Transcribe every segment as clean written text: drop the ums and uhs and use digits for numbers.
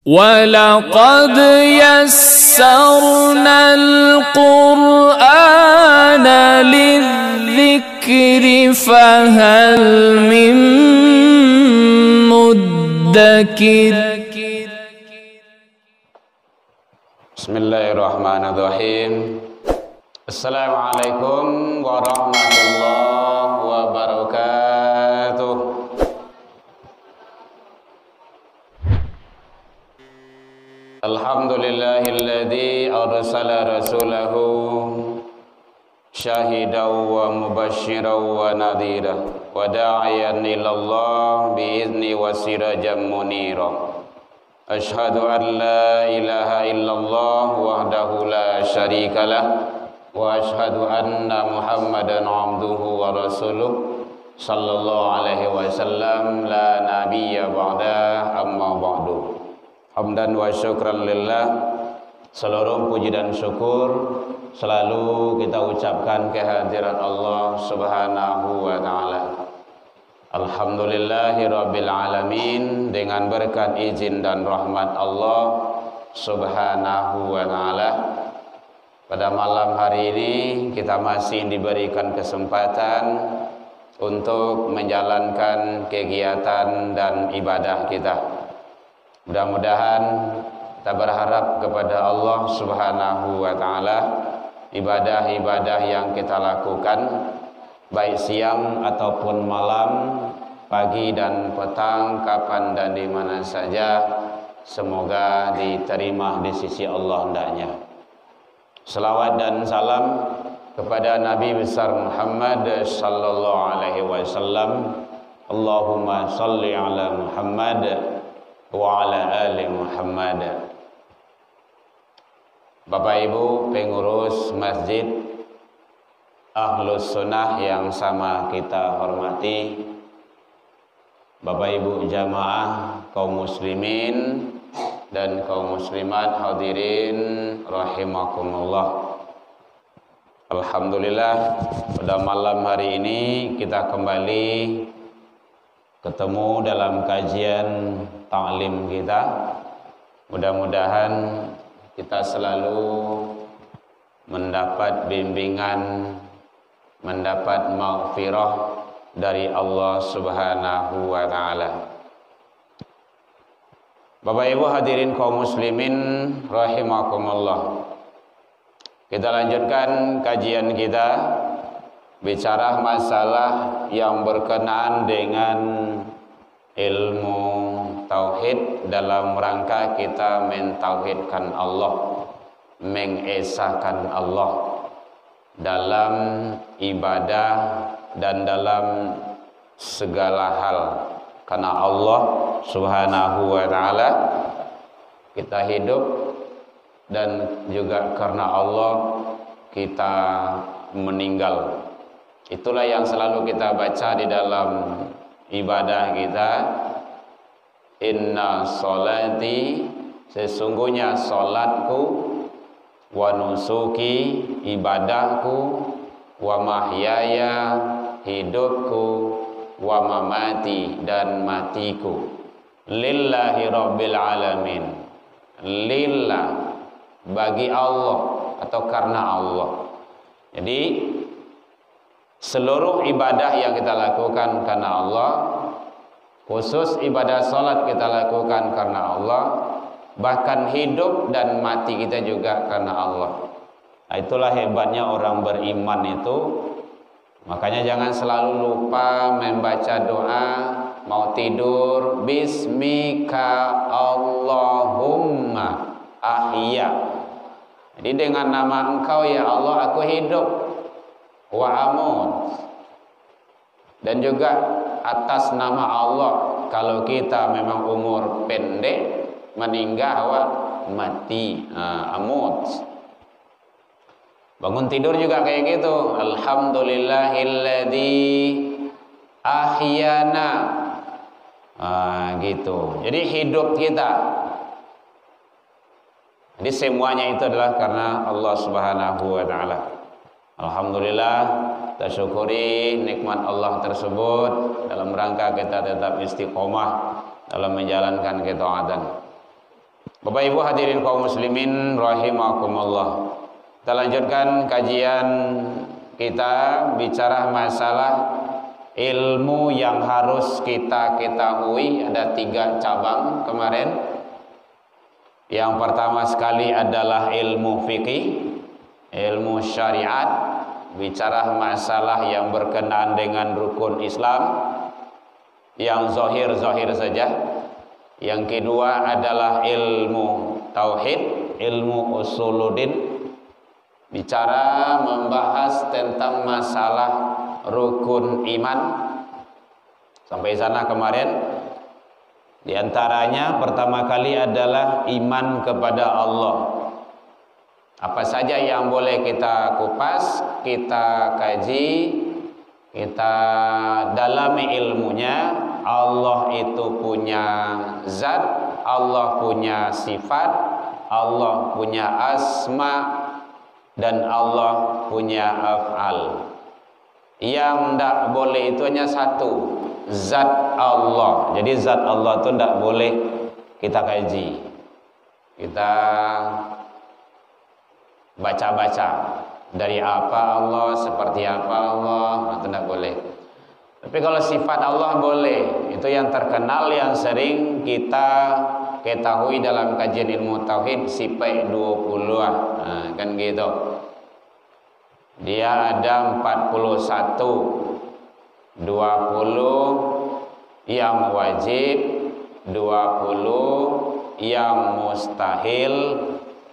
وَلَقَدْ يَسَّرْنَا الْقُرْآنَ لِلذِّكْرِ فَهَلْ مِن مُّدَّكِرٍ. Bismillahirrahmanirrahim. Assalamualaikum warahmatullahi wabarakatuh. Alhamdulillahilladzi arsala rasulahu syahidan wa mubasysyiran wa nadhiran wa da'iyan ilallah bi'izni wa sirajan munira. Asyhadu an la ilaha illallah wahdahu la syarikalah wa asyhadu anna Muhammadan abduhu wa rasuluh sallallahu alaihi wasallam la nabiyya ba'da amma ba'du. Hamdan wa syukran lillah. Seluruh puji dan syukur selalu kita ucapkan kehadiran Allah Subhanahu wa taala. Alhamdulillahi rabbil alamin. Dengan berkat izin dan rahmat Allah Subhanahu wa taala, pada malam hari ini kita masih diberikan kesempatan untuk menjalankan kegiatan dan ibadah kita. Mudah-mudahan kita berharap kepada Allah Subhanahu wa taala ibadah-ibadah yang kita lakukan baik siang ataupun malam, pagi dan petang, kapan dan di mana saja, semoga diterima di sisi Allah hendaknya. Selawat dan salam kepada Nabi besar Muhammad sallallahu alaihi wasallam. Allahumma shalli ala Muhammad wa ala ali Muhammad. Bapak Ibu pengurus Masjid Ahlus Sunnah yang sama kita hormati, Bapak Ibu jamaah kaum muslimin dan kaum muslimat hadirin rahimakumullah. Alhamdulillah, pada malam hari ini kita kembali ketemu dalam kajian ta'lim kita. Mudah-mudahan kita selalu mendapat bimbingan, mendapat maghfirah dari Allah Subhanahu wa taala. Bapak Ibu hadirin kaum muslimin rahimakumullah. Kita lanjutkan kajian kita bicara masalah yang berkenaan dengan ilmu tauhid dalam rangka kita mentauhidkan Allah, mengesahkan Allah dalam ibadah dan dalam segala hal. Karena Allah Subhanahu wa taala kita hidup, dan juga karena Allah kita meninggal. Itulah yang selalu kita baca di dalam ibadah kita. Inna sholati, sesungguhnya salatku, wa nusuki, ibadahku, wa mahyaya, hidupku, wa mamati, dan matiku, lillahi rabbil alamin. Lillah, bagi Allah atau karena Allah. Jadi seluruh ibadah yang kita lakukan karena Allah, khusus ibadah salat kita lakukan karena Allah, bahkan hidup dan mati kita juga karena Allah. Nah, itulah hebatnya orang beriman itu. Makanya jangan selalu lupa membaca doa mau tidur, bismika Allahumma ahya. Jadi dengan nama Engkau ya Allah aku hidup, wa amut. Dan juga atas nama Allah kalau kita memang umur pendek, meninggal wa mati, amut. Bangun tidur juga kayak gitu. Alhamdulillahilladzi ahyana. Gitu. Jadi hidup kita. Jadi semuanya itu adalah karena Allah Subhanahu wa taala. Alhamdulillah, kita syukuri nikmat Allah tersebut dalam rangka kita tetap istiqomah dalam menjalankan ketaatan. Bapak Ibu hadirin kaum muslimin rahimakumullah. Kita lanjutkan kajian kita bicara masalah ilmu yang harus kita ketahui. Ada 3 cabang kemarin. Yang pertama sekali adalah ilmu fikih, ilmu syariat, bicara masalah yang berkenaan dengan rukun Islam yang zahir-zahir saja. Yang kedua adalah ilmu tauhid, ilmu usuluddin, bicara membahas tentang masalah rukun iman. Sampai sana kemarin. Di antaranya pertama kali adalah iman kepada Allah. Apa saja yang boleh kita kupas, kita kaji, kita dalami ilmunya. Allah itu punya zat, Allah punya sifat, Allah punya asma, dan Allah punya af'al. Yang tidak boleh itu hanya satu, zat Allah. Jadi zat Allah itu tidak boleh kita kaji, kita baca-baca dari apa Allah, seperti apa Allah, itu tidak boleh. Tapi kalau sifat Allah boleh. Itu yang terkenal, yang sering kita ketahui dalam kajian ilmu tauhid, sifat 20-an. Nah, kan gitu. Dia ada 41, 20 yang wajib, 20 yang mustahil,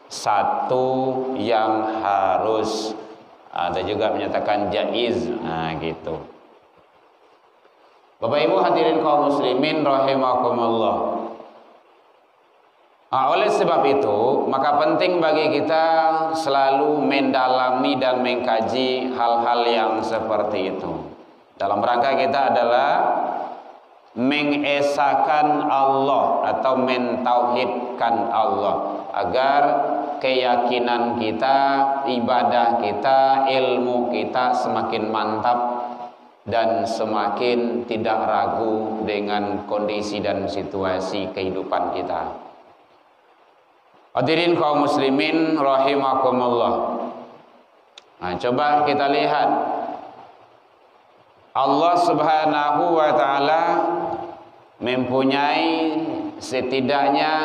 1 yang harus. Ada juga menyatakan jaiz. Nah, gitu. Bapak Ibu hadirin kaum muslimin rahimakumullah. Oleh sebab itu, maka penting bagi kita selalu mendalami dan mengkaji hal-hal yang seperti itu. Dalam rangka kita adalah mengesakan Allah atau mentauhidkan Allah, agar keyakinan kita, ibadah kita, ilmu kita semakin mantap dan semakin tidak ragu dengan kondisi dan situasi kehidupan kita. Hadirin kaum muslimin rahimakumullah. Nah, coba kita lihat Allah Subhanahu wa taala mempunyai setidaknya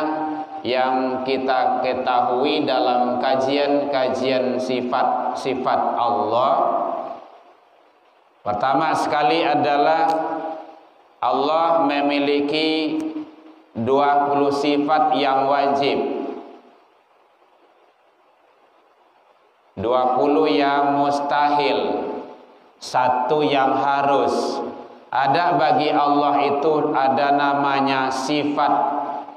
yang kita ketahui dalam kajian-kajian sifat-sifat Allah. Pertama sekali adalah Allah memiliki 20 sifat yang wajib, 20 yang mustahil, 1 yang harus. Ada bagi Allah itu ada namanya sifat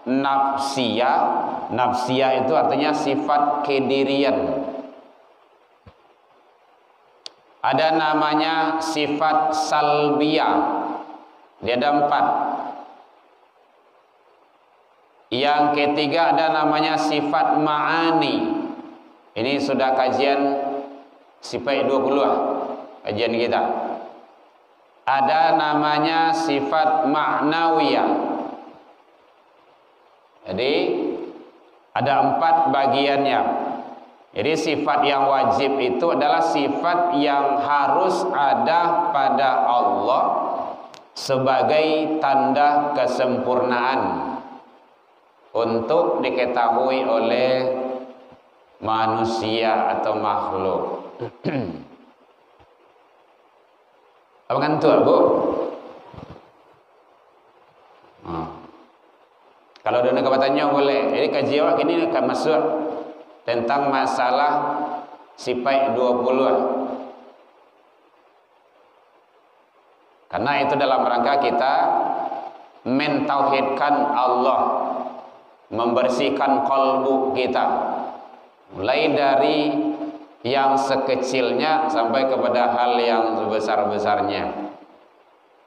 nafsiyah. Nafsiyah itu artinya sifat kedirian. Ada namanya sifat salbiyah. Dia ada 4. Yang ketiga ada namanya sifat ma'ani. Ini sudah kajian sifat 20 kajian kita. Ada namanya sifat ma'nawiyah. Jadi ada 4 bagiannya. Jadi sifat yang wajib itu adalah sifat yang harus ada pada Allah sebagai tanda kesempurnaan untuk diketahui oleh manusia atau makhluk. Apa ngantuk, Bu? Kalau ada kebatannya boleh. Jadi kajian awak ini akan masuk tentang masalah sifat 20. Karena itu dalam rangka kita mentauhidkan Allah, membersihkan kalbu kita, mulai dari yang sekecilnya sampai kepada hal yang sebesar-besarnya,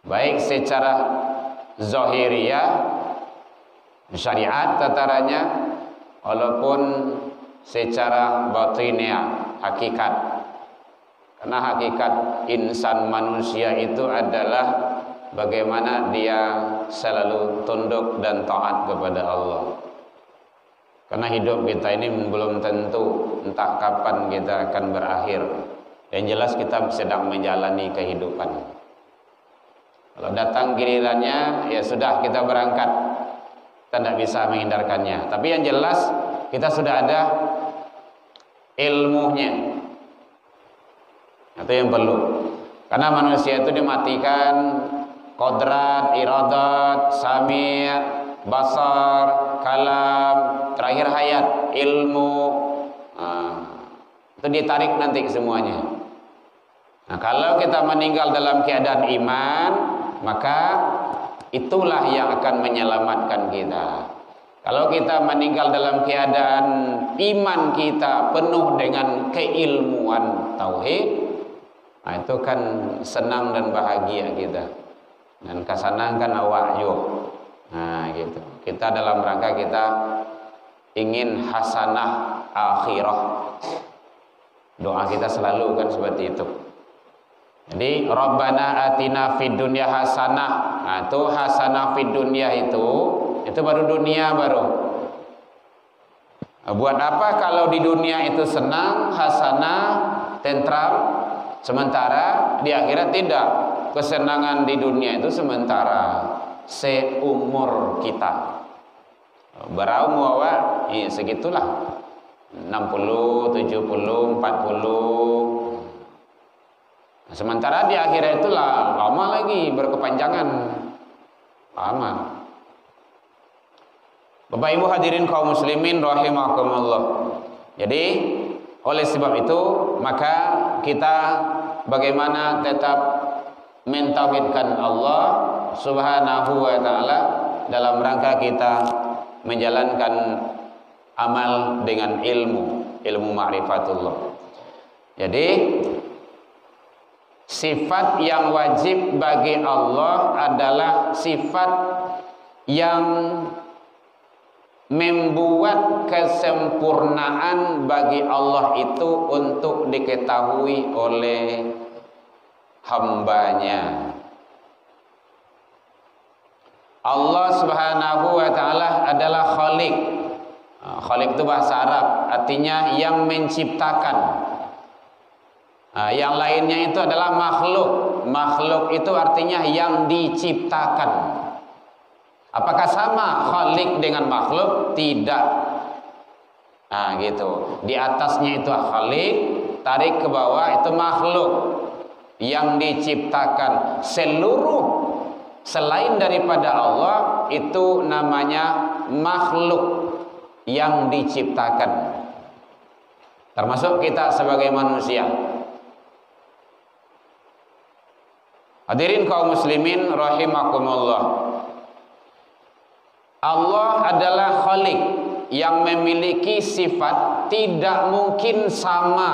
baik secara zahiriyah, syariat tatarannya, walaupun secara batiniah, hakikat. Karena hakikat insan manusia itu adalah bagaimana dia selalu tunduk dan taat kepada Allah. Karena hidup kita ini belum tentu, entah kapan kita akan berakhir. Yang jelas kita sedang menjalani kehidupan. Kalau datang gilirannya, ya sudah kita berangkat. Kita tidak bisa menghindarkannya. Tapi yang jelas kita sudah ada ilmunya. Itu yang perlu. Karena manusia itu dimatikan kodrat, iradat, sami', basar, kalam, terakhir hayat, ilmu. Itu ditarik nanti semuanya. Nah, kalau kita meninggal dalam keadaan iman, maka itulah yang akan menyelamatkan kita. Kalau kita meninggal dalam keadaan iman kita penuh dengan keilmuan tauhid, nah itu kan senang dan bahagia kita. Dan kesana kan awakyu. Nah gitu. Kita dalam rangka kita ingin hasanah akhirah. Doa kita selalu kan seperti itu. Jadi Rabbana atina fid dunya hasanah. Nah, itu hasanah fid dunya itu baru dunia baru. Buat apa kalau di dunia itu senang, hasanah, tentram, sementara di akhirat tidak. Kesenangan di dunia itu sementara, seumur kita. Berumur awak, ya segitulah. 60, 70, 40. Sementara di akhirat itulah lama lagi, berkepanjangan. Lama. Bapak Ibu hadirin kaum muslimin rahimakumullah. Jadi oleh sebab itu maka kita bagaimana tetap mentauhidkan Allah Subhanahu wa taala dalam rangka kita menjalankan amal dengan ilmu ma'rifatullah. Jadi sifat yang wajib bagi Allah adalah sifat yang membuat kesempurnaan bagi Allah itu untuk diketahui oleh hambanya. Allah Subhanahu wa taala adalah Khaliq. Khaliq itu bahasa Arab, artinya yang menciptakan. Yang lainnya itu adalah makhluk. Makhluk itu artinya yang diciptakan. Apakah sama Khaliq dengan makhluk? Tidak. Nah gitu. Di atasnya itu Khaliq, tarik ke bawah itu makhluk yang diciptakan. Seluruh selain daripada Allah itu namanya makhluk yang diciptakan. Termasuk kita sebagai manusia. Hadirin kaum muslimin rahimakumullah. Allah adalah Khaliq yang memiliki sifat tidak mungkin sama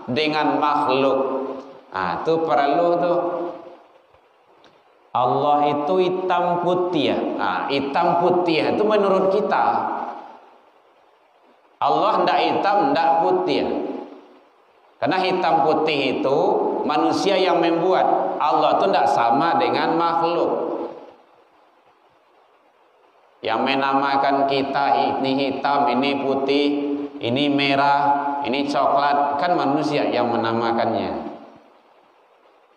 dengan makhluk. Nah, itu perlu tuh. Allah itu hitam putih ya. Nah, hitam putih itu menurut kita. Allah tidak hitam, tidak putih ya. Karena hitam putih itu manusia yang membuat. Allah itu tidak sama dengan makhluk. Yang menamakan kita ini hitam, ini putih, ini merah, ini coklat, kan manusia yang menamakannya.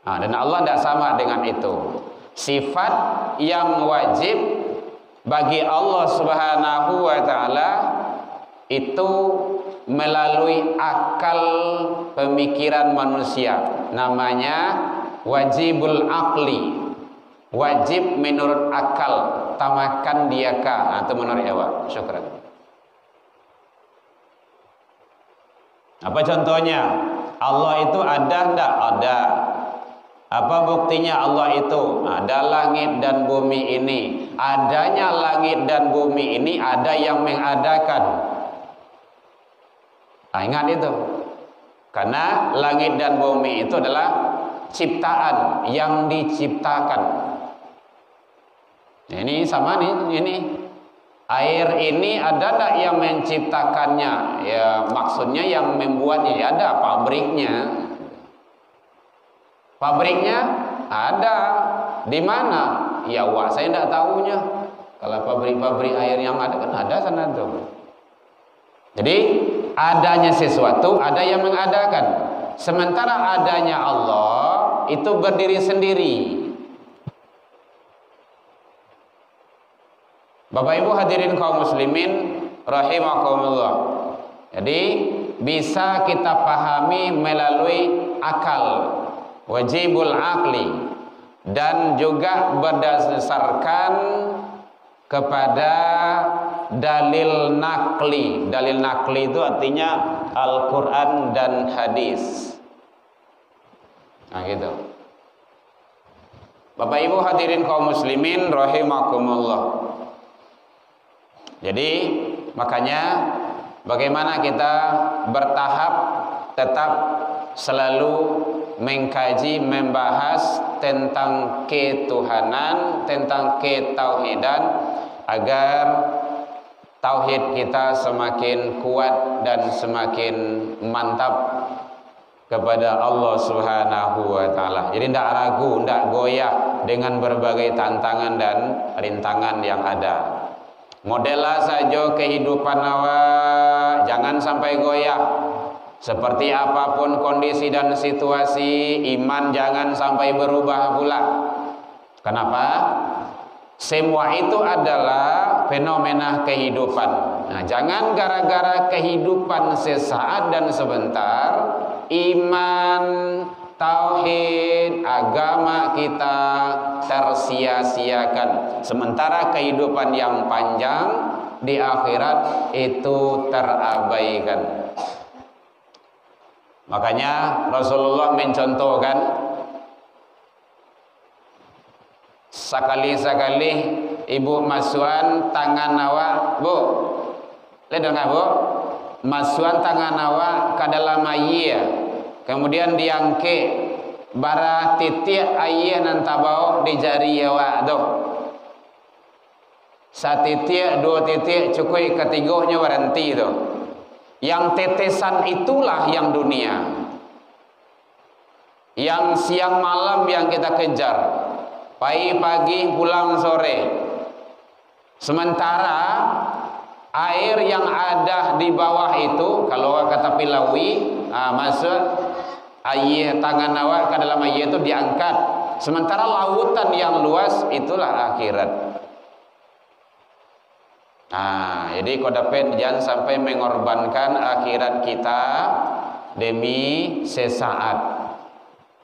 Nah, dan Allah tidak sama dengan itu. Sifat yang wajib bagi Allah Subhanahu wa taala itu melalui akal pemikiran manusia. Namanya wajibul aqli. Wajib menurut akal. Tamakan diaka atau menurut awak. Syukran. Apa contohnya? Allah itu ada enggak? Ada. Apa buktinya Allah itu? Ada langit dan bumi ini. Adanya langit dan bumi ini ada yang mengadakan. Nah, ingat itu. Karena langit dan bumi itu adalah ciptaan yang diciptakan. Ini sama nih, ini air ini ada tak yang menciptakannya? Ya maksudnya yang membuatnya ya ada pabriknya. Pabriknya ada. Di mana? Ya wah saya tidak tahunya. Kalau pabrik-pabrik air yang ada kan ada sana tuh. Jadi adanya sesuatu, ada yang mengadakan. Sementara adanya Allah itu berdiri sendiri. Bapak Ibu hadirin kaum muslimin rahimakumullah. Jadi bisa kita pahami melalui akal, wajibul akli, dan juga berdasarkan kepada dalil nakli. Dalil nakli itu artinya Al-Quran dan hadis. Nah gitu. Bapak Ibu hadirin kaum muslimin rahimakumullah. Jadi makanya bagaimana kita bertahap tetap selalu mengkaji, membahas tentang ketuhanan, tentang ketauhidan, agar tauhid kita semakin kuat dan semakin mantap kepada Allah Subhanahu wa taala. Jadi tidak ragu, tidak goyah dengan berbagai tantangan dan rintangan yang ada. Modelah saja kehidupan awak, jangan sampai goyah. Seperti apapun kondisi dan situasi, iman jangan sampai berubah pula. Kenapa? Semua itu adalah fenomena kehidupan. Nah, jangan gara-gara kehidupan sesaat dan sebentar, iman, tauhid, agama kita tersia-siakan. Sementara kehidupan yang panjang di akhirat itu terabaikan. Makanya Rasulullah mencontohkan sekali-sekali ibu masukan tangan awak, bu, lihat enggak bu, masukan tangan awak ke dalam air, kemudian diangke bara titik air nanti bawa di jari awak tu. Satu titik, dua titik, cukup ketiganya berhenti tu. Yang tetesan itulah yang dunia, yang siang malam yang kita kejar, pagi pulang sore. Sementara air yang ada di bawah itu, kalau kata Pilawi, masuk air tangan awak ke dalam air itu diangkat. Sementara lautan yang luas itulah akhirat. Nah, jadi kodapet jangan sampai mengorbankan akhirat kita demi sesaat.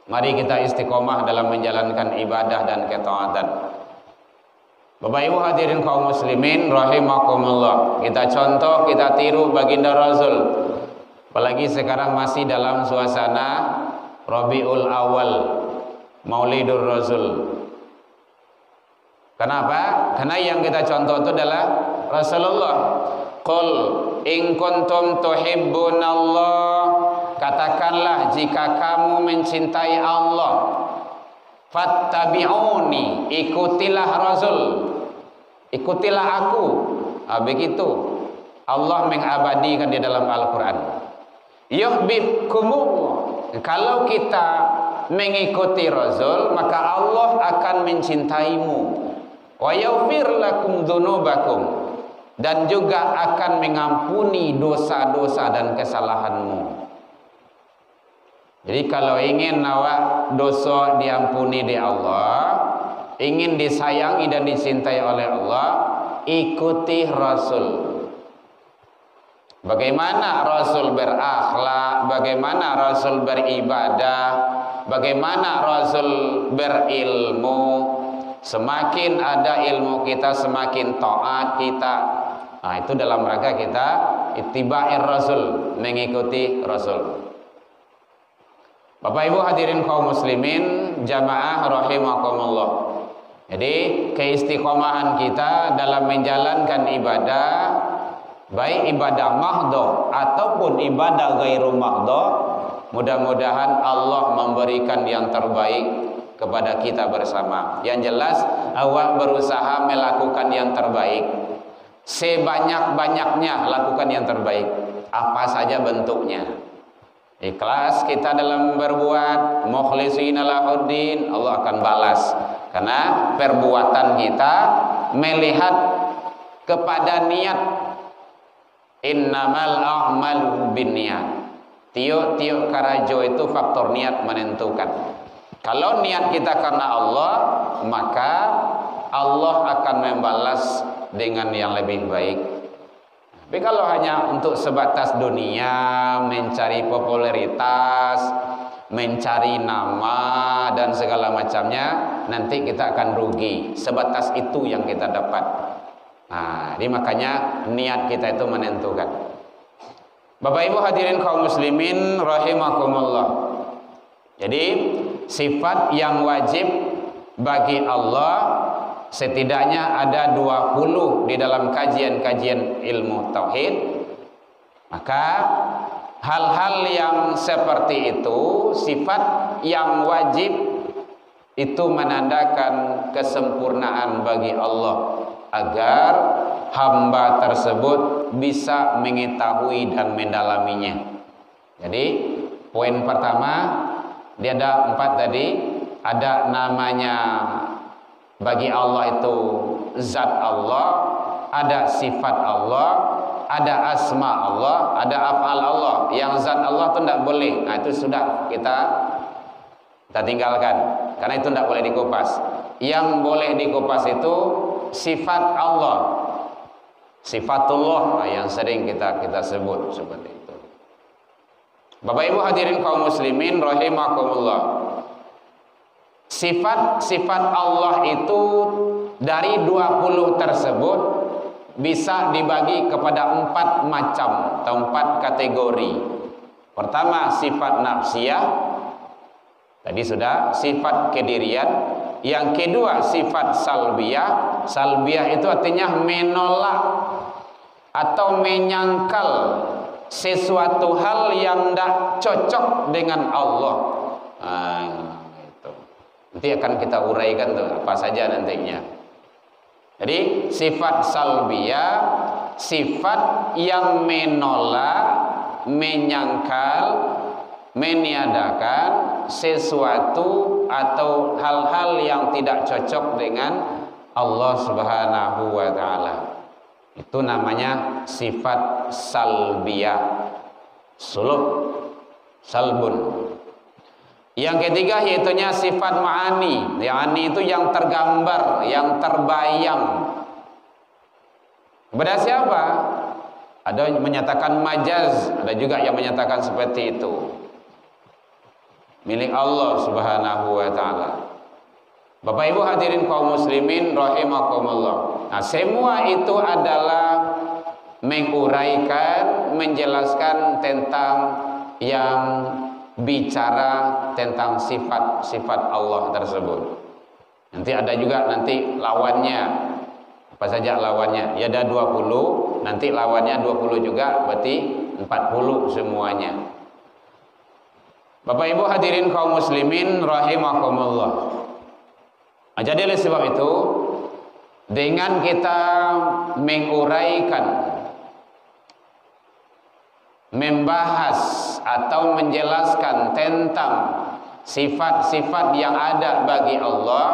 Mari kita istiqomah dalam menjalankan ibadah dan ketaatan. Bapak Ibu hadirin kaum muslimin rahimakumullah. Kita contoh, kita tiru baginda Rasul. Apalagi sekarang masih dalam suasana Rabiul Awal, Maulidur Rasul. Kenapa? Karena yang kita contoh itu adalah Rasulullah. Qul in kuntum tuhibbunallah, katakanlah jika kamu mencintai Allah, fattabi'uni, ikutilah Rasul, ikutilah aku. Begitu Allah mengabadikan di dalam Al-Quran. Yuhibbukumullah, kalau kita mengikuti Rasul maka Allah akan mencintaimu. Wa yaghfir lakum dzunubakum, dan juga akan mengampuni dosa-dosa dan kesalahanmu. Jadi kalau ingin awak dosa diampuni di Allah, ingin disayangi dan dicintai oleh Allah, ikuti Rasul. Bagaimana Rasul berakhlak, bagaimana Rasul beribadah, bagaimana Rasul berilmu. Semakin ada ilmu kita, semakin taat kita. Nah, itu dalam rangka kita ittiba'ir Rasul, mengikuti Rasul. Bapak Ibu hadirin kaum muslimin jamaah rahimakumullah. Jadi keistiqomahan kita dalam menjalankan ibadah, baik ibadah mahdhah ataupun ibadah ghairu mahdhah, mudah-mudahan Allah memberikan yang terbaik kepada kita bersama. Yang jelas awak berusaha melakukan yang terbaik. Sebanyak-banyaknya lakukan yang terbaik. Apa saja bentuknya. Ikhlas kita dalam berbuat, mukhlishina lahuddin, Allah akan balas. Karena perbuatan kita melihat kepada niat Innamal a'malu binniyat. Tiuk-tiuk karajo itu faktor niat menentukan. Kalau niat kita karena Allah, maka Allah akan membalas dengan yang lebih baik. Tapi kalau hanya untuk sebatas dunia, mencari popularitas, mencari nama dan segala macamnya, nanti kita akan rugi. Sebatas itu yang kita dapat. Nah, jadi makanya niat kita itu menentukan. Bapak Ibu hadirin kaum muslimin rahimakumullah. Jadi sifat yang wajib bagi Allah setidaknya ada 20 di dalam kajian-kajian ilmu tauhid. Maka hal-hal yang seperti itu, sifat yang wajib itu menandakan kesempurnaan bagi Allah, agar hamba tersebut bisa mengetahui dan mendalaminya. Jadi poin pertama, dia ada 4 tadi. Ada namanya bagi Allah itu zat Allah, ada sifat Allah, ada asma Allah, ada af'al Allah. Yang zat Allah itu tidak boleh. Nah itu sudah kita tinggalkan, karena itu tidak boleh dikupas. Yang boleh dikupas itu sifat Allah, sifatullah, yang sering kita sebut seperti itu. Bapak Ibu hadirin kaum muslimin rahimakumullah. Sifat-sifat Allah itu dari 20 tersebut bisa dibagi kepada 4 macam atau 4 kategori. Pertama, sifat nafsiyah. Tadi sudah, sifat kedirian. Yang kedua, sifat salbiyah. Salbiyah itu artinya menolak atau menyangkal sesuatu hal yang tidak cocok dengan Allah. Nah, itu. Nanti akan kita uraikan tuh apa saja nantinya. Jadi sifat salbiyah, sifat yang menolak, menyangkal, meniadakan sesuatu atau hal-hal yang tidak cocok dengan Allah Subhanahu wa taala. Itu namanya sifat salbiyah. Salbun. Yang ketiga yaitunya sifat ma'ani. Ma'ani itu yang tergambar, yang terbayang. Kepada siapa? Ada yang menyatakan majaz, ada juga yang menyatakan seperti itu. Milik Allah Subhanahu wa taala. Bapak Ibu hadirin kaum muslimin rahimakumullah. Nah, semua itu adalah menguraikan, menjelaskan tentang yang bicara tentang sifat-sifat Allah tersebut. Nanti ada juga nanti lawannya. Apa saja lawannya? Ya ada 20, nanti lawannya 20 juga, berarti 40 semuanya. Bapak Ibu hadirin kaum muslimin rahimakumullah. Jadi oleh sebab itu, dengan kita menguraikan, membahas atau menjelaskan tentang sifat-sifat yang ada bagi Allah,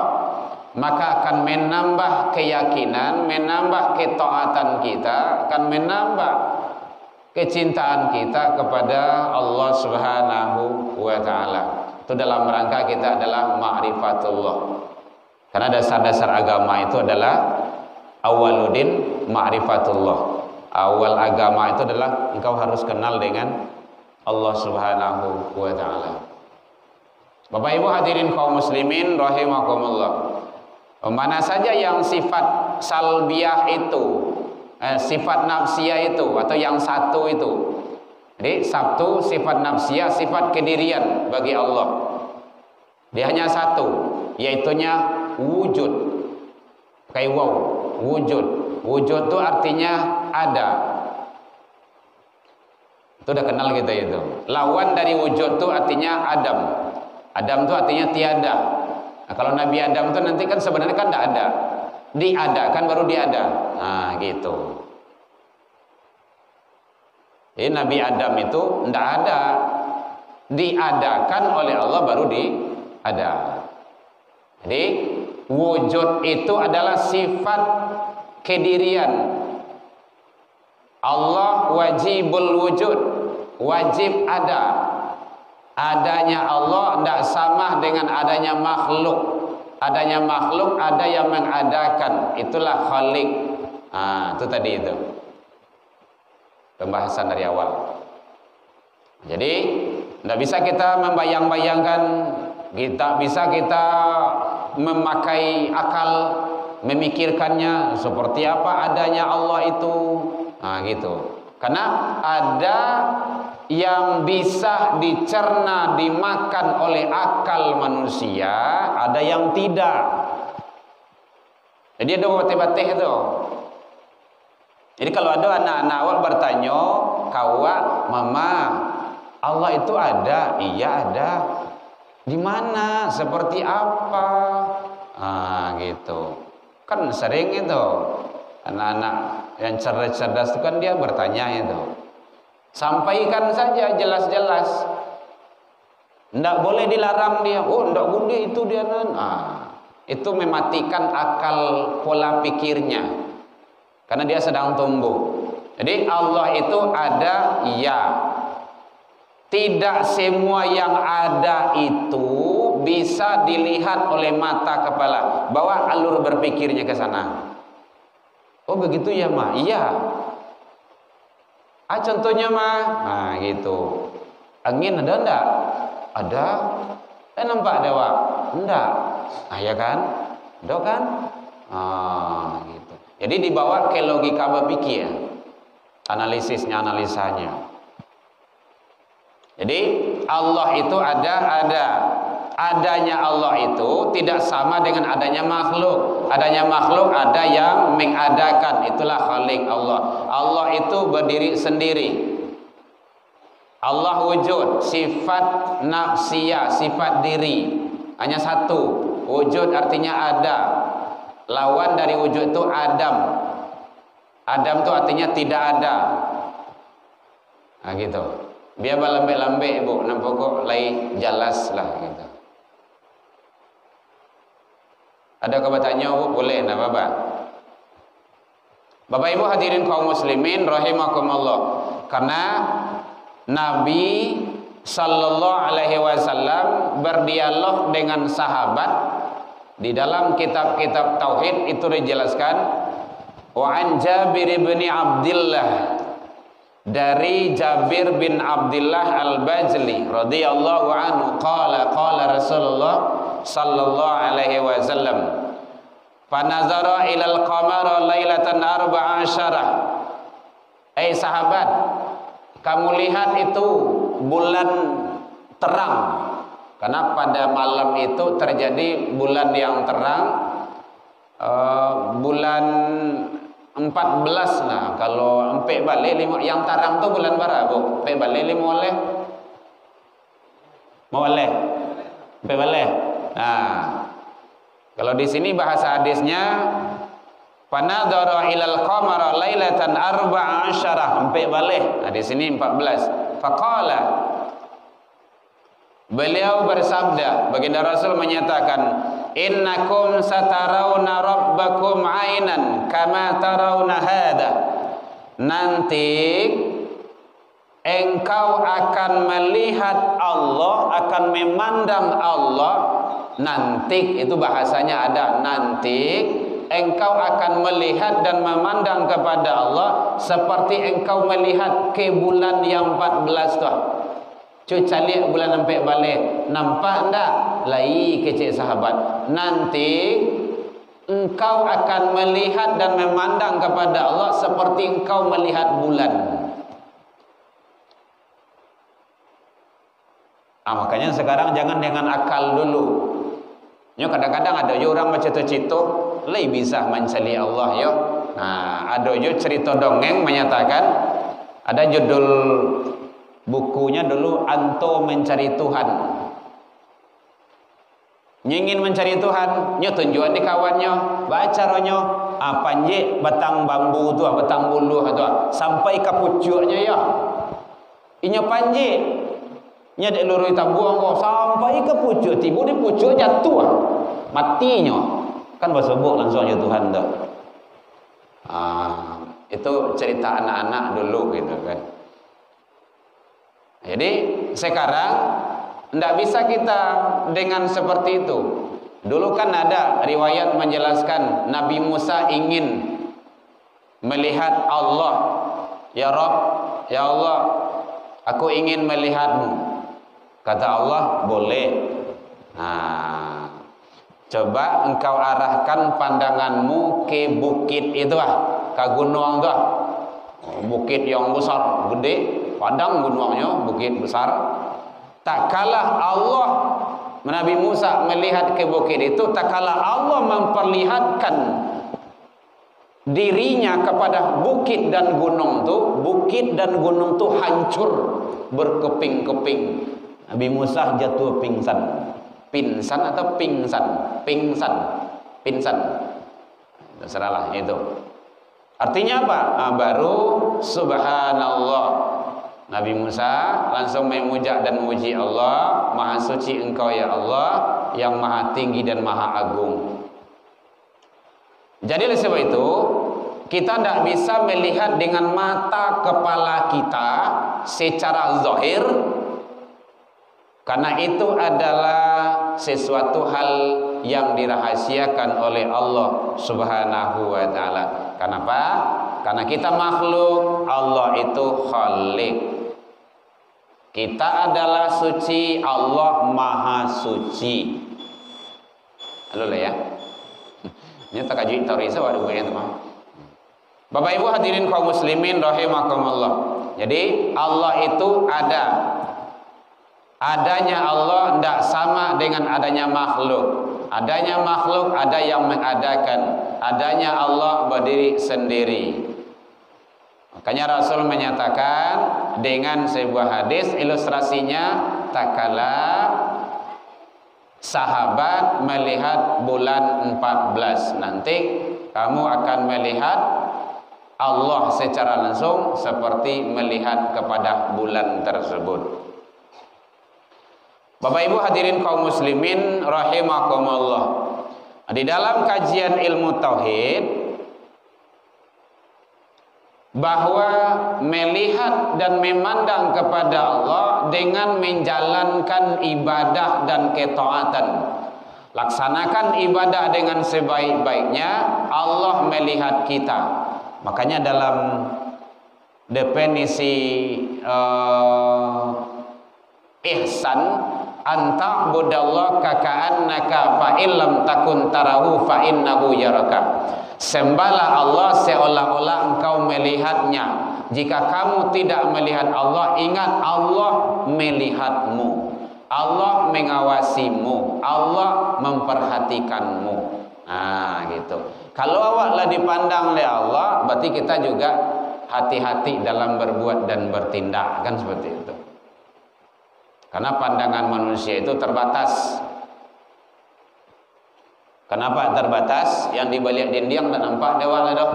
maka akan menambah keyakinan, menambah ketaatan kita, akan menambah kecintaan kita kepada Allah Subhanahu wa taala. Itu dalam rangka kita adalah ma'rifatullah. Karena dasar-dasar agama itu adalah awaludin ma'rifatullah. Awal agama itu adalah engkau harus kenal dengan Allah Subhanahu wa taala. Bapak Ibu hadirin kaum muslimin rahimakumullah. Mana saja yang sifat salbiyah itu, sifat nafsiyah itu, atau yang satu itu. Jadi satu sifat nafsiyah, sifat kedirian bagi Allah. Dia hanya satu, yaitunya wujud. Kayak wow, wujud. Wujud itu artinya ada. Itu udah kenal kita itu. Lawan dari wujud itu artinya Adam. Adam itu artinya tiada. Nah, kalau Nabi Adam itu nanti kan sebenarnya kan tidak ada. Diadakan baru diada. Nah, gitu. Jadi Nabi Adam itu tidak ada. Diadakan oleh Allah baru diada. Jadi wujud itu adalah sifat kedirian Allah wajibul wujud, wajib ada. Adanya Allah tidak sama dengan adanya makhluk. Adanya makhluk ada yang mengadakan, itulah khalik. Itu tadi itu pembahasan dari awal. Jadi tidak bisa kita membayang-bayangkan, kita bisa kita memakai akal memikirkannya seperti apa adanya Allah itu. Gitu. Karena ada yang bisa dicerna, dimakan oleh akal manusia, ada yang tidak. Jadi ada batih-batih itu. Jadi kalau ada anak-anak awak bertanya, "Kawa, mama, Allah itu ada?" "Iya ada." "Di mana? Seperti apa?" Gitu. Kan sering itu anak-anak yang cerdas-cerdas itu kan dia bertanya itu. Sampaikan saja jelas-jelas. Tidak boleh dilarang dia. Oh, tidak boleh itu dia. Itu mematikan akal pola pikirnya. Karena dia sedang tumbuh. Jadi Allah itu ada, iya. Tidak semua yang ada itu bisa dilihat oleh mata kepala. Bawa alur berpikirnya ke sana. Oh begitu ya ma? Iya. Contohnya mah, gitu. Angin ada enggak? Ada. Nampak ada wak? Enggak. Ya kan? Ada kan? Gitu. Jadi dibawa ke logika berpikir, analisisnya, analisanya. Jadi Allah itu ada. Adanya Allah itu tidak sama dengan adanya makhluk. Adanya makhluk ada yang mengadakan, itulah khalik Allah. Allah itu berdiri sendiri. Allah wujud, sifat nafsiyah, sifat diri. Hanya satu. Wujud artinya ada. Lawan dari wujud itu Adam. Adam itu artinya tidak ada. Gitu. Biar lambe-lambe bu, nampak kok lai jelas lah gitu. Ada kebatanya bu, boleh nak apa? Bapak Ibu hadirin kaum muslimin rahimakumullah. Karena Nabi sallallahu alaihi wasallam berdialog dengan sahabat di dalam kitab-kitab tauhid itu dijelaskan wa an Jabir bin Abdullah, dari Jabir bin Abdullah Al-Bajali radhiyallahu anhu qala Rasulullah sallallahu alaihi wasallam fanazara ilal qamara lailatan 14. Sahabat, kamu lihat itu bulan terang, karena pada malam itu terjadi bulan yang terang, bulan 14 lah. Kalau empe balik yang tarang tu bulan bara bu, empe balik boleh, boleh, empe balik. Kalau di sini bahasa hadisnya fanadhara ilal qamara lailatan 14 empe balik. Di sini 14. Faqala, beliau bersabda, baginda Rasul menyatakan, innakum satarawna rabbakum ainan kama tarawna hada. Nanti engkau akan melihat Allah, akan memandang Allah. Nanti itu bahasanya ada, nanti engkau akan melihat dan memandang kepada Allah seperti engkau melihat ke bulan yang 14 tu. Cuca lihat bulan sampai balik, nampak enggak? Lai kecil sahabat. Nanti engkau akan melihat dan memandang kepada Allah seperti engkau melihat bulan. Makanya sekarang jangan dengan akal dulu. Kadang-kadang ada orang bercita-cita lai bisa mencari Allah yo. Ada yo cerita dongeng menyatakan, ada judul bukunya dulu, Anto Mencari Tuhan. Ingin mencari Tuhan, nyo tunjuan di kawannya, baca ronyo, panji batang bambu tu, batang bulu tu, sampai ke pucuknya ya. Inyo panji, nya dek lurui tabuang ko sampai ke pucuk, tiba di pucuk jatuh, matinya. Kan bersebut langsung ya Tuhan dah. Itu cerita anak-anak dulu gitu kan. Jadi sekarang tidak bisa kita dengan seperti itu. Dulu kan ada riwayat menjelaskan Nabi Musa ingin melihat Allah. Ya Rabb, ya Allah, aku ingin melihatmu. Kata Allah, boleh. Nah, coba engkau arahkan pandanganmu ke bukit itu ke gunung itu. Bukit yang besar, gede, padang gunungnya, bukit besar. Tak kalah Allah, Nabi Musa melihat ke bukit itu, tak kalah Allah memperlihatkan dirinya kepada bukit dan gunung tuh, bukit dan gunung tuh hancur berkeping-keping. Nabi Musa jatuh pingsan. Pingsan atau pingsan? Pingsan. Pingsan. Terserahlah itu. Artinya apa? Baru subhanallah. Nabi Musa langsung memuja dan memuji Allah. Maha suci engkau ya Allah, yang maha tinggi dan maha agung. Jadi oleh sebab itu, kita tidak bisa melihat dengan mata kepala kita secara zahir, karena itu adalah sesuatu hal yang dirahasiakan oleh Allah Subhanahu wa taala. Kenapa? Karena kita makhluk, Allah itu khalik. Kita adalah suci, Allah maha suci. Halo ya. Ini tak kaji taurisa waduh gue teman. Bapak Ibu hadirin kaum muslimin rahimakumullah. Jadi Allah itu ada. Adanya Allah tidak sama dengan adanya makhluk. Adanya makhluk ada yang mengadakan. Adanya Allah berdiri sendiri. Makanya Rasul menyatakan dengan sebuah hadis, ilustrasinya tak kala sahabat melihat bulan 14, nanti kamu akan melihat Allah secara langsung seperti melihat kepada bulan tersebut. Bapak Ibu hadirin kaum muslimin rahimakumullah. Di dalam kajian ilmu tauhid, bahwa melihat dan memandang kepada Allah dengan menjalankan ibadah dan ketaatan. Laksanakan ibadah dengan sebaik-baiknya, Allah melihat kita. Makanya dalam definisi ihsan, anta budallah kaka'annaka fa illam takun tarahu fa innahu yaraka. Sembahlah Allah seolah-olah engkau melihatnya. Jika kamu tidak melihat Allah, ingat Allah melihatmu. Allah mengawasimu. Allah memperhatikanmu. Nah, gitu. Kalau awaklah dipandang oleh Allah, berarti kita juga hati-hati dalam berbuat dan bertindak, kan seperti itu. Karena pandangan manusia itu terbatas. Kenapa terbatas? Yang di balik dinding tak nampak dewa lah,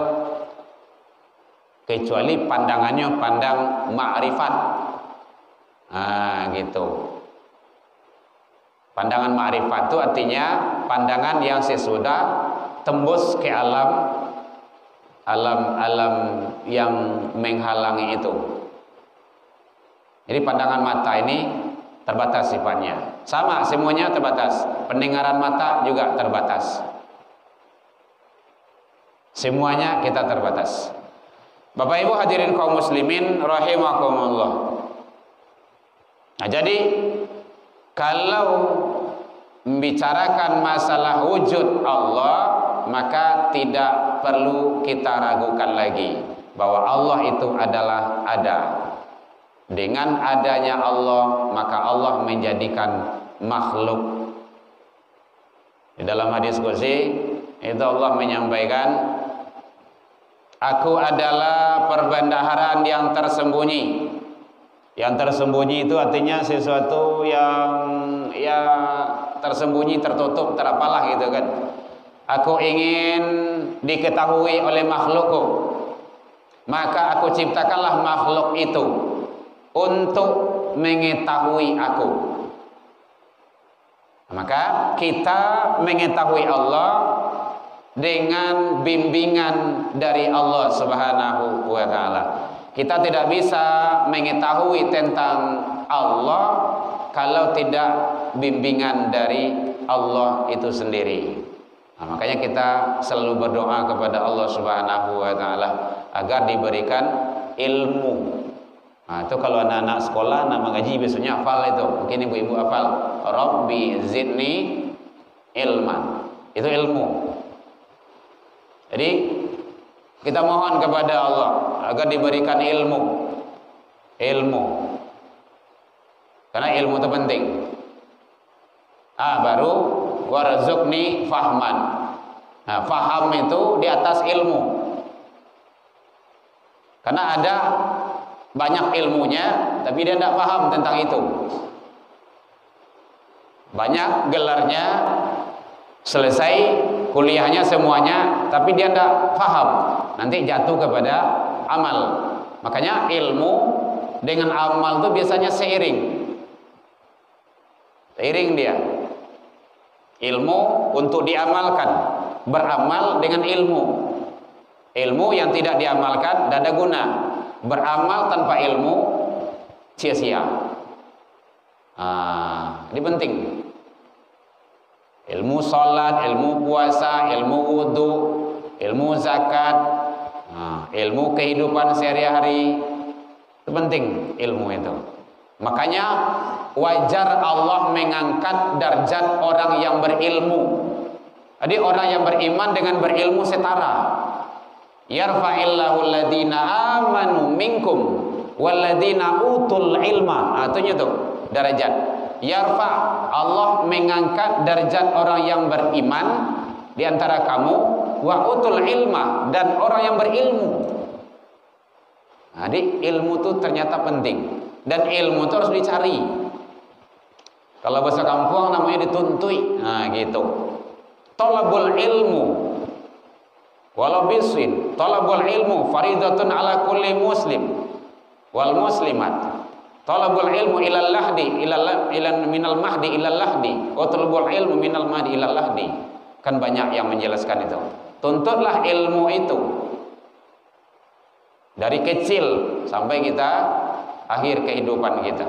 kecuali pandangannya pandang ma'rifat. Nah, gitu. Pandangan ma'rifat itu artinya pandangan yang sesudah tembus ke alam yang menghalangi itu. Jadi pandangan mata ini terbatas sifatnya. Sama, semuanya terbatas. Pendengaran mata juga terbatas. Semuanya kita terbatas. Bapak Ibu hadirin kaum muslimin rahimakumullah. Nah, jadi kalau membicarakan masalah wujud Allah, maka tidak perlu kita ragukan lagi bahwa Allah itu adalah ada. Dengan adanya Allah, maka Allah menjadikan makhluk. Di dalam hadis qudsi itu Allah menyampaikan, aku adalah perbendaharaan yang tersembunyi. Yang tersembunyi itu artinya sesuatu yang tersembunyi, tertutup, terapalah gitu kan. Aku ingin diketahui oleh makhlukku, maka aku ciptakanlah makhluk itu untuk mengetahui aku. Maka kita mengetahui Allah dengan bimbingan dari Allah Subhanahu wa taala. Kita tidak bisa mengetahui tentang Allah kalau tidak bimbingan dari Allah itu sendiri. Nah, makanya kita selalu berdoa kepada Allah Subhanahu wa taala agar diberikan ilmu. Nah, itu kalau anak-anak sekolah nama ngaji biasanya hafal itu. Mungkin ibu-ibu hafal Rabbi zidni ilman. Itu ilmu. Jadi kita mohon kepada Allah agar diberikan ilmu. Ilmu. Karena ilmu itu penting. Baru warzuqni fahman. Nah, faham itu di atas ilmu. Karena ada banyak ilmunya, tapi dia tidak paham tentang itu. Banyak gelarnya, selesai kuliahnya semuanya, tapi dia tidak paham. Nanti jatuh kepada amal. Makanya ilmu dengan amal itu biasanya seiring. Seiring dia. Ilmu untuk diamalkan, beramal dengan ilmu. Ilmu yang tidak diamalkan tidak ada guna. Beramal tanpa ilmu sia-sia. Ini penting. Ilmu salat, ilmu puasa, ilmu wudu, ilmu zakat, ilmu kehidupan sehari-hari. Itu penting ilmu itu. Makanya wajar Allah mengangkat darjat orang yang berilmu. Jadi orang yang beriman dengan berilmu setara. Yarfa'illahu alladhina amanu minkum walladhina utul ilma. Artinya tuh darajat. Yarfa', Allah mengangkat darjat orang yang beriman di antara kamu, wa utul ilma, dan orang yang berilmu. Jadi ilmu itu ternyata penting, dan ilmu itu harus dicari. Kalau bahasa kampung namanya dituntui. Nah gitu. Talabul ilmu walau bisin, talabul ilmu faridatun ala kulli muslim wal muslimat. Talabul ilmu ilal lahdi ilal minal mahdi ilal lahdi, wa talabul ilmu minal mahdi ilal lahdi. Kan banyak yang menjelaskan itu. Tuntutlah ilmu itu dari kecil sampai kita akhir kehidupan kita.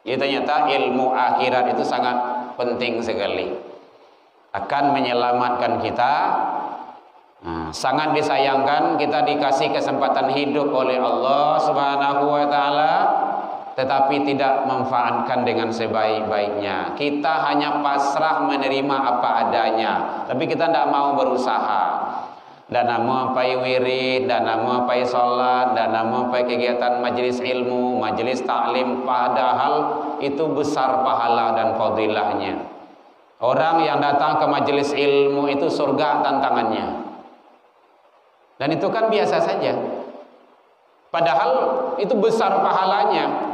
Jadi ternyata ilmu akhirat itu sangat penting sekali. Akan menyelamatkan kita. Sangat disayangkan kita dikasih kesempatan hidup oleh Allah Subhanahu wa taala tetapi tidak memanfaatkan dengan sebaik-baiknya. Kita hanya pasrah menerima apa adanya, tapi kita tidak mau berusaha. Dan mau apa wirid, dan mau apa salat, dan mau apa kegiatan majelis ilmu, majelis taklim, padahal itu besar pahala dan fadilahnya. Orang yang datang ke majelis ilmu itu surga tantangannya. Dan itu kan biasa saja. Padahal itu besar pahalanya.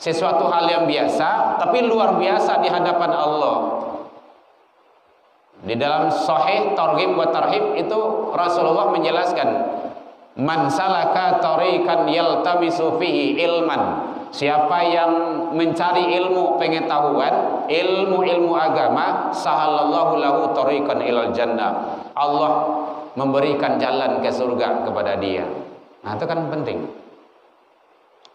Sesuatu hal yang biasa tapi luar biasa di hadapan Allah. Di dalam Sahih Targhib wa Tarhib itu Rasulullah menjelaskan, man salaka tariqan yaltamisu fihi ilman. Siapa yang mencari ilmu pengetahuan, ilmu agama, sahalallahu lahu tariqan ilal jannah. Allah memberikan jalan ke surga kepada dia. Nah, itu kan penting.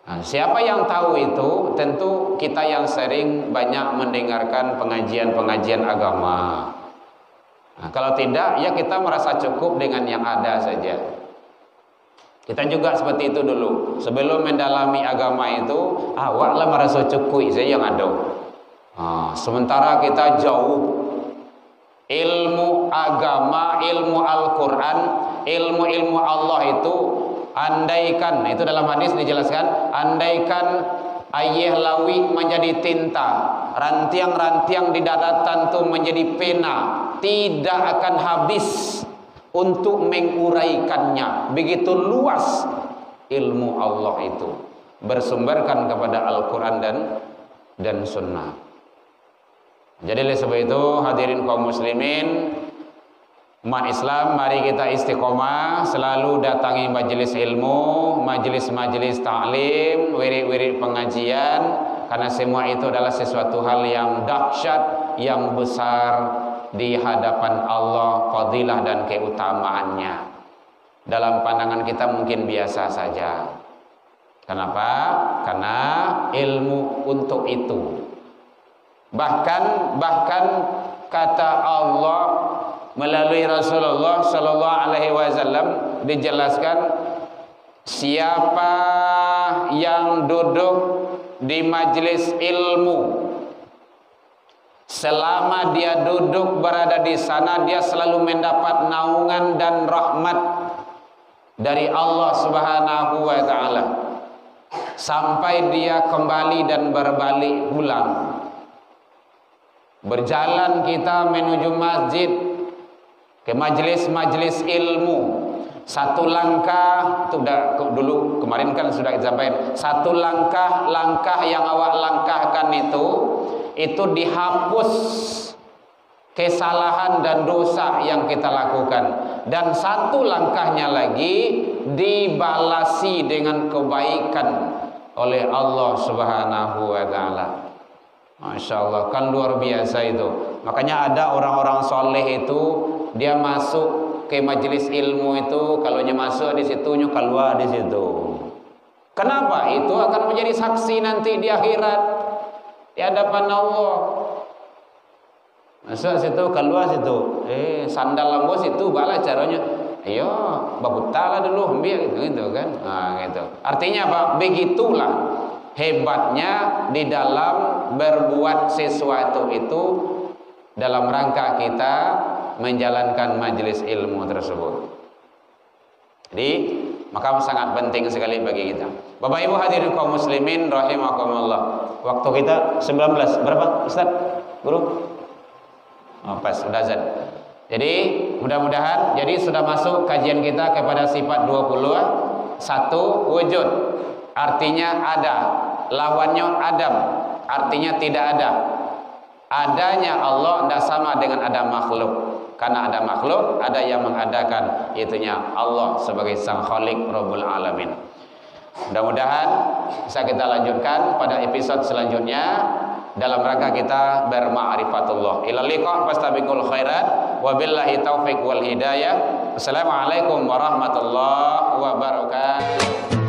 Nah, siapa yang tahu itu? Tentu kita yang sering banyak mendengarkan pengajian-pengajian agama. Nah, kalau tidak, ya kita merasa cukup dengan yang ada saja. Kita juga seperti itu dulu. Sebelum mendalami agama itu, awaklah merasa cukup saja yang ada. Sementara kita jauh ilmu agama, ilmu Al-Quran, ilmu Allah itu, andaikan, itu dalam hadis dijelaskan, andaikan ayah lawi menjadi tinta, rantiang-rantiang di daratan itu menjadi pena, tidak akan habis untuk menguraikannya. Begitu luas ilmu Allah itu, bersumberkan kepada Al-Quran dan Sunnah. Jadi oleh sebab itu hadirin kaum muslimin, umat Islam, mari kita istiqomah selalu datangi majelis ilmu, majelis-majelis taklim, wirid-wirid pengajian, karena semua itu adalah sesuatu hal yang dahsyat, yang besar di hadapan Allah fadilah dan keutamaannya. Dalam pandangan kita mungkin biasa saja. Kenapa? Karena ilmu untuk itu. Bahkan kata Allah melalui Rasulullah sallallahu alaihi wasallam dijelaskan, siapa yang duduk di majelis ilmu, selama dia duduk berada di sana, dia selalu mendapat naungan dan rahmat dari Allah Subhanahu wa taala sampai dia kembali dan berbalik pulang. Berjalan kita menuju masjid, ke majelis-majelis ilmu, satu langkah itu dulu kemarin kan sudah kita sampaikan, satu langkah yang awak langkahkan itu dihapus kesalahan dan dosa yang kita lakukan, dan satu langkahnya lagi dibalasi dengan kebaikan oleh Allah Subhanahu wa taala. Masya Allah, kan luar biasa itu. Makanya ada orang-orang soleh itu, dia masuk ke majelis ilmu itu, kalau masuk di situnya, keluar di situ. Kenapa? Itu akan menjadi saksi nanti di akhirat, di hadapan Allah. Masuk situ, keluar situ. Sandal lambos itu bala caranya. Ayo, babutala dulu ambil gitu kan. Nah, gitu. Artinya apa? Begitulah hebatnya di dalam berbuat sesuatu itu dalam rangka kita menjalankan majelis ilmu tersebut. Jadi maka sangat penting sekali bagi kita. Bapak Ibu hadirin kaum muslimin rahimakumullah. Waktu kita 19 berapa Ustaz? Guru? Oh, pas sudah azan. Jadi mudah-mudahan jadi sudah masuk kajian kita kepada sifat 21 wujud. Artinya ada, lawannya adam, artinya tidak ada. Adanya Allah tidak sama dengan ada makhluk. Karena ada makhluk, ada yang mengadakan, itunya Allah sebagai Sang Khalik Rabbul Alamin. Mudah-mudahan bisa kita lanjutkan pada episode selanjutnya dalam rangka kita berma'rifatullah. Ila liqa fastabiqul khairat wabillahi taufiq wal hidayah. Assalamualaikum warahmatullahi wabarakatuh.